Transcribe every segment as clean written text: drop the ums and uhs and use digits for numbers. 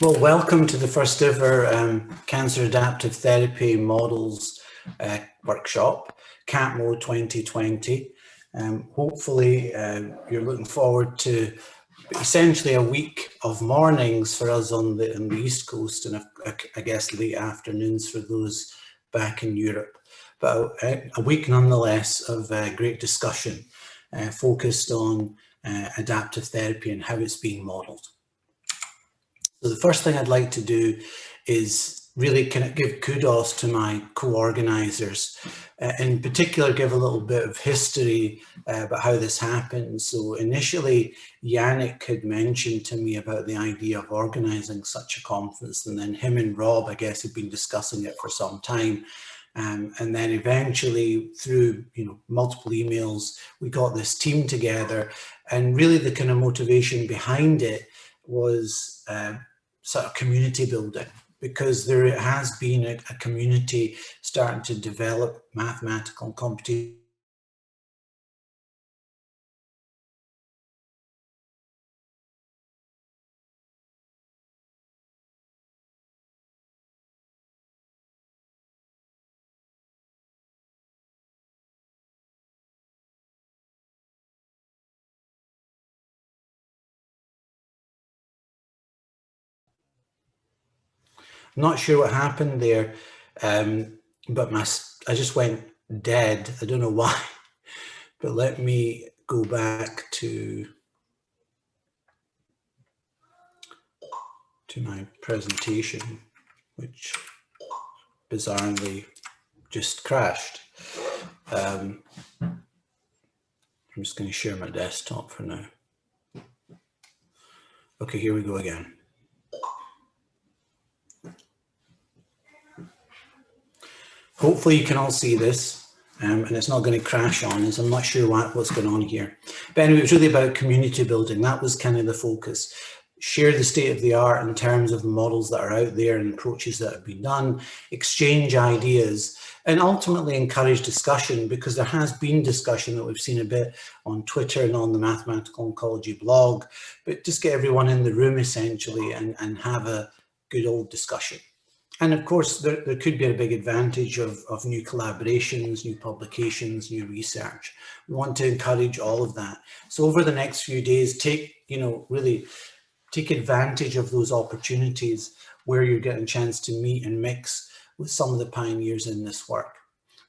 Well, welcome to the first ever Cancer Adaptive Therapy Models workshop, CATMo 2020. Hopefully you're looking forward to essentially a week of mornings for us on the East Coast and I guess late afternoons for those back in Europe. But a week nonetheless of great discussion focused on adaptive therapy and how it's being modelled. So the first thing I'd like to do is really kind of give kudos to my co-organisers, in particular give a little bit of history about how this happened. So initially Yannick had mentioned to me about the idea of organising such a conference, and then him and Rob, I guess, had been discussing it for some time. And then eventually through multiple emails, we got this team together, and really the kind of motivation behind it was sort of community building, because there has been a community starting to develop mathematical and computational Not sure what happened there, but I just went dead. I don't know why, but let me go back to my presentation, which bizarrely just crashed. I'm just going to share my desktop for now. Okay, here we go again. Hopefully you can all see this, and it's not going to crash on us. I'm not sure what's going on here. But anyway, it was really about community building. That was kind of the focus. Share the state of the art in terms of the models that are out there and approaches that have been done, exchange ideas, and ultimately encourage discussion, because there has been discussion that we've seen a bit on Twitter and on the Mathematical Oncology blog, but just get everyone in the room essentially and have a good old discussion. And of course, there could be a big advantage of new collaborations, new publications, new research. We want to encourage all of that. So over the next few days, really take advantage of those opportunities where you're getting a chance to meet and mix with some of the pioneers in this work.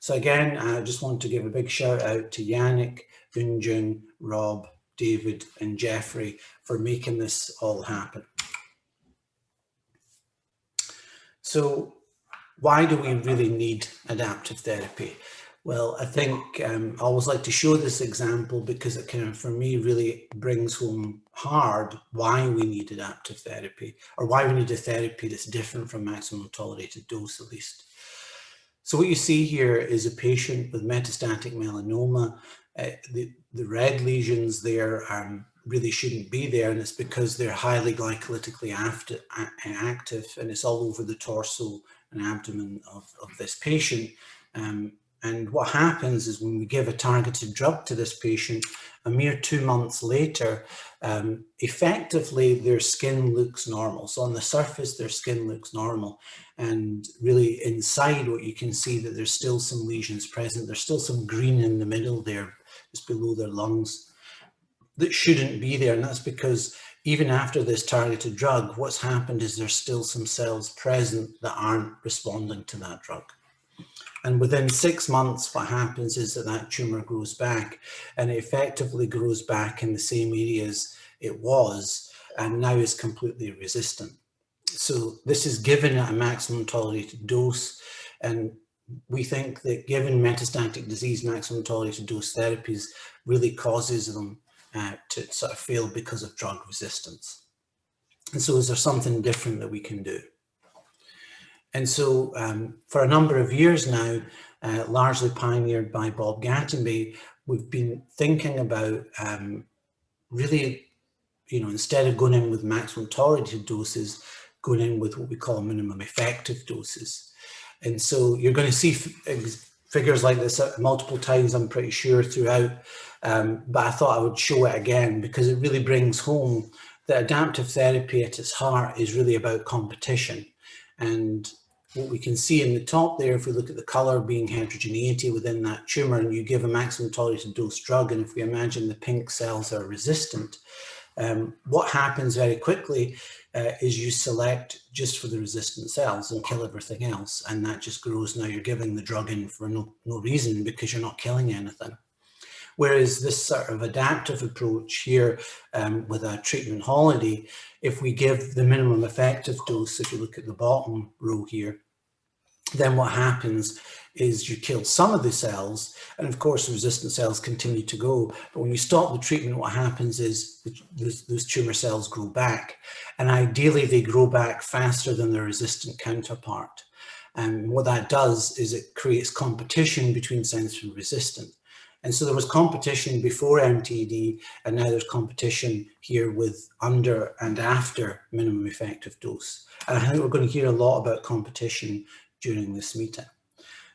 So again, I just want to give a big shout out to Yannick, Unjun, Rob, David, and Jeffrey for making this all happen. So why do we really need adaptive therapy? Well, I think I always like to show this example because it kind of, for me, really brings home hard why we need adaptive therapy, or why we need a therapy that's different from maximum tolerated dose, at least. So what you see here is a patient with metastatic melanoma. The red lesions there really shouldn't be there, and it's because they're highly glycolytically active, and it's all over the torso and abdomen of this patient. And what happens is when we give a targeted drug to this patient, a mere 2 months later, effectively their skin looks normal. So on the surface, their skin looks normal. And really inside, what you can see that there's still some lesions present. There's still some green in the middle there, just below their lungs, that shouldn't be there. And that's because even after this targeted drug, what's happened is there's still some cells present that aren't responding to that drug. And within 6 months, what happens is that tumor grows back, and it effectively grows back in the same areas it was, and now is completely resistant. So this is given at a maximum tolerated dose, and we think that given metastatic disease, maximum tolerated dose therapies really causes them to sort of fail because of drug resistance. And so is there something different that we can do? And so for a number of years now, largely pioneered by Bob Gattenby, we've been thinking about really, instead of going in with maximum tolerated doses, going in with what we call minimum effective doses. And so you're going to see figures like this multiple times, I'm pretty sure, throughout. But I thought I would show it again because it really brings home that adaptive therapy at its heart is really about competition. And what we can see in the top there, if we look at the colour being heterogeneity within that tumour, and you give a maximum tolerated dose drug, and if we imagine the pink cells are resistant, what happens very quickly is you select just for the resistant cells and kill everything else, and that just grows. Now you're giving the drug in for no reason because you're not killing anything. Whereas this sort of adaptive approach here with a treatment holiday, if we give the minimum effective dose, if you look at the bottom row here, then what happens is you kill some of the cells, and of course the resistant cells continue to go. But when you stop the treatment, what happens is those tumour cells grow back, and ideally they grow back faster than their resistant counterpart. And what that does is it creates competition between sensitive and resistant. And so there was competition before MTD, and now there's competition here with under and after minimum effective dose. And I think we're going to hear a lot about competition during this meeting.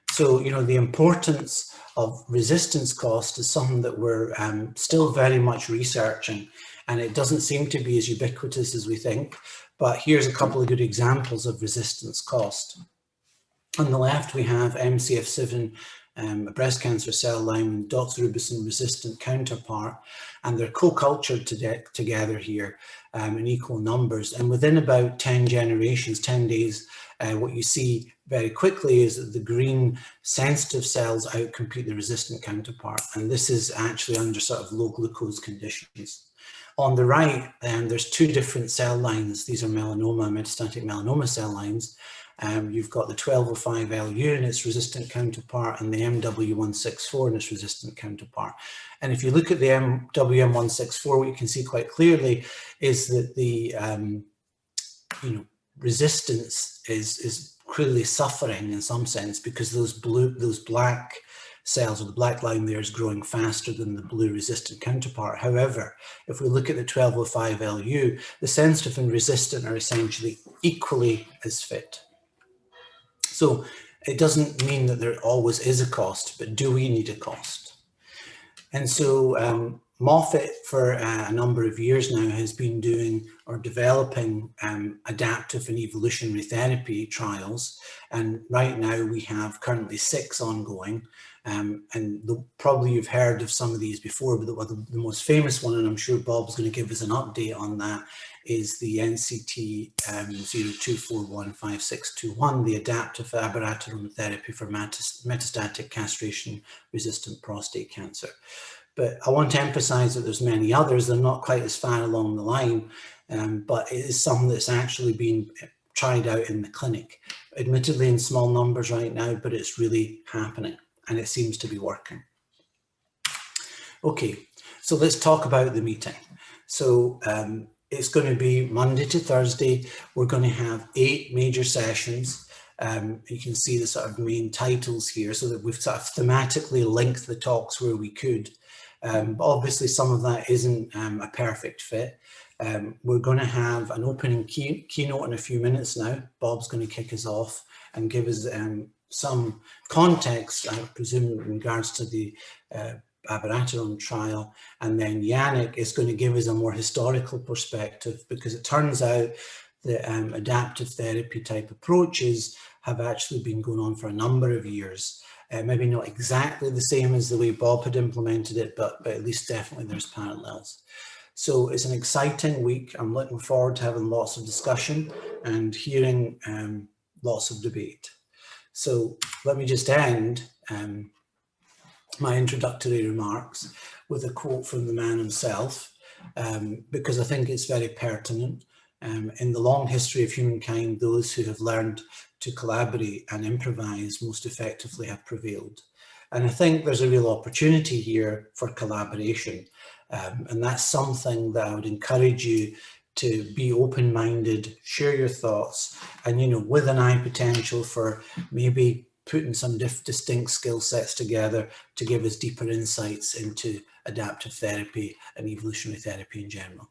So, you know, the importance of resistance cost is something that we're still very much researching, and it doesn't seem to be as ubiquitous as we think. But here's a couple of good examples of resistance cost. On the left, we have MCF7, a breast cancer cell line, doxorubicin resistant counterpart, and they're co-cultured together here in equal numbers. And within about 10 generations, 10 days, what you see very quickly is that the green sensitive cells outcompete the resistant counterpart. And this is actually under sort of low glucose conditions. On the right, there's two different cell lines. These are melanoma, metastatic melanoma cell lines. You've got the 1205LU and its resistant counterpart, and the MW164 and its resistant counterpart. And if you look at the MW164, what you can see quite clearly is that the resistance is clearly suffering in some sense, because those black cells, or the black line there, is growing faster than the blue resistant counterpart. However, if we look at the 1205LU, the sensitive and resistant are essentially equally as fit. So it doesn't mean that there always is a cost, but do we need a cost? And so Moffitt, for a number of years now, has been doing or developing adaptive and evolutionary therapy trials. And right now we have currently 6 ongoing. And probably you've heard of some of these before, but the most famous one, and I'm sure Bob's going to give us an update on that, is the NCT 02415621, the adaptive abiraterone therapy for metastatic castration-resistant prostate cancer. But I want to emphasize that there's many others. They're not quite as far along the line, but it is something that's actually been tried out in the clinic, admittedly in small numbers right now, but it's really happening and it seems to be working. Okay, so let's talk about the meeting. So it's going to be Monday to Thursday. We're going to have 8 major sessions. You can see the sort of main titles here, so that we've sort of thematically linked the talks where we could. But obviously some of that isn't a perfect fit. We're going to have an opening keynote in a few minutes now. Bob's going to kick us off and give us some context, I presume, in regards to the abiraterone trial, and then Yannick is going to give us a more historical perspective, because it turns out that adaptive therapy type approaches have actually been going on for a number of years. Maybe not exactly the same as the way Bob had implemented it, but at least definitely there's parallels. So it's an exciting week. I'm looking forward to having lots of discussion and hearing lots of debate. So let me just end my introductory remarks with a quote from the man himself, because I think it's very pertinent. In the long history of humankind, those who have learned to collaborate and improvise most effectively have prevailed. And I think there's a real opportunity here for collaboration. And that's something that I would encourage you to be open-minded, share your thoughts, and, you know, with an eye potential for maybe putting some distinct skill sets together to give us deeper insights into adaptive therapy and evolutionary therapy in general.